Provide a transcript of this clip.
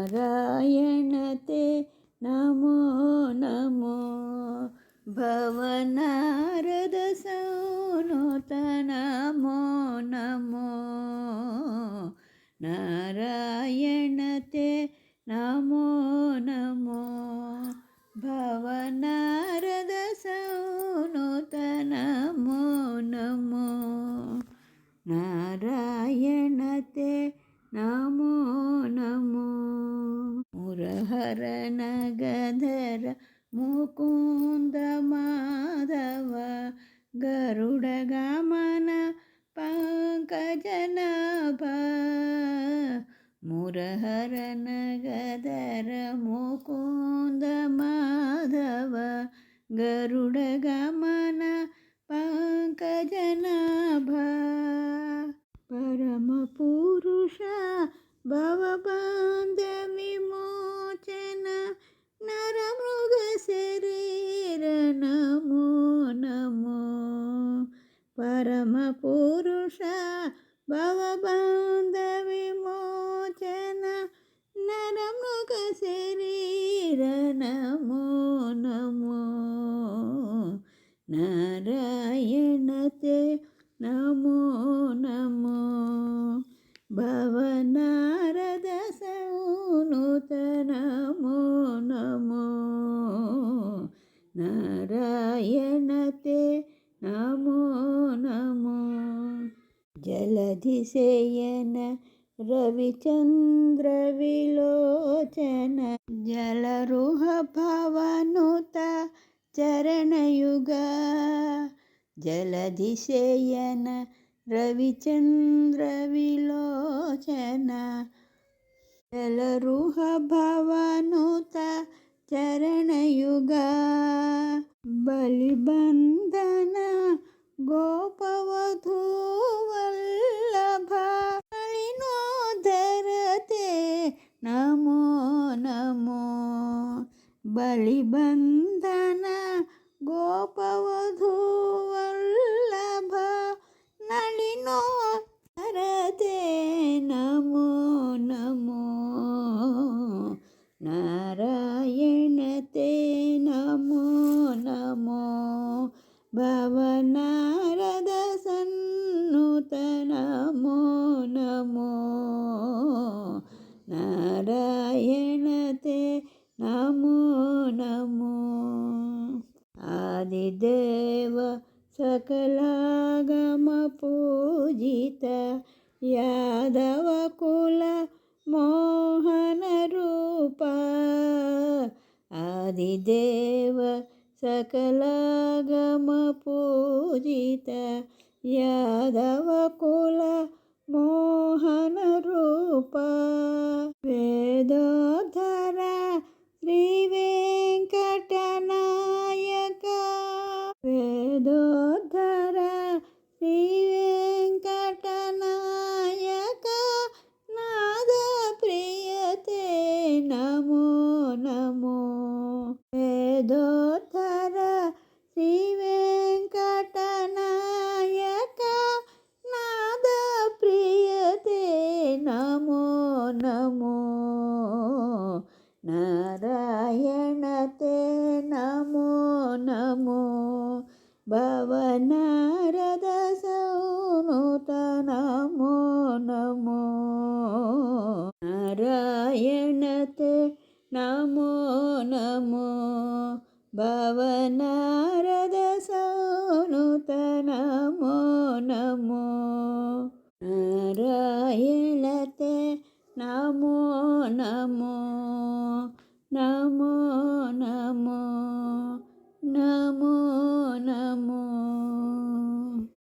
नारायण ते नमो नमो भवनारद सौनुत नमो नमो नारायण ते नमो नमो भवनारद सौनुत नमो नमो नारायण ते नमो नमो मुरहर नगधर मुकुंद माधव गरुडगमन पंकजनाभ मुरहर नगधर मुकुंद माधव गरुडगमन पंकजनाभ परम पुरुष भवबंध विमोचन नरमृग शरीर नमो नमो परम पुरुष भवबंध विमोचन नरमृग शरीर नमो नमो नारायण ते नमो नमो भवनारद सौनुत नमो नमो नारायण ते नमो नमो जलधिशयन रविचंद्र विलोचन जलरुह भवनुत चरणयुग जलधिशयन रविचंद्र विलोचन जलरुह भवनुत चरणयुग बलिबंधन गोपवधू वल्लभ नलिनोधरते नमो नमो बलिबंधन गोपवधू वल्लभ नलिनोधरते नमो नमो नारायण ते नमो नमो भवनारद सन्नुत नमो नमो नारायण ते नमो नमो आदिदेव सकलागम पूजित यादव कुल मोहन रूप आदिदेव सकलागम पूजित यादव कुल मोहन रूप वेदोधर श्री वेंकटनायक वेदोधर श्री वेंकटनायक नाद प्रियते नमो नमो वेदोधर श्री वेंकटनायक नाद प्रियते नमो नमो नारायण ते नमो नमो भवनारद सौनुत नमो नमो नारायण ते नमो नमो भवनारद सौनुत नमो नमो नारायण ते नमो नमो नमो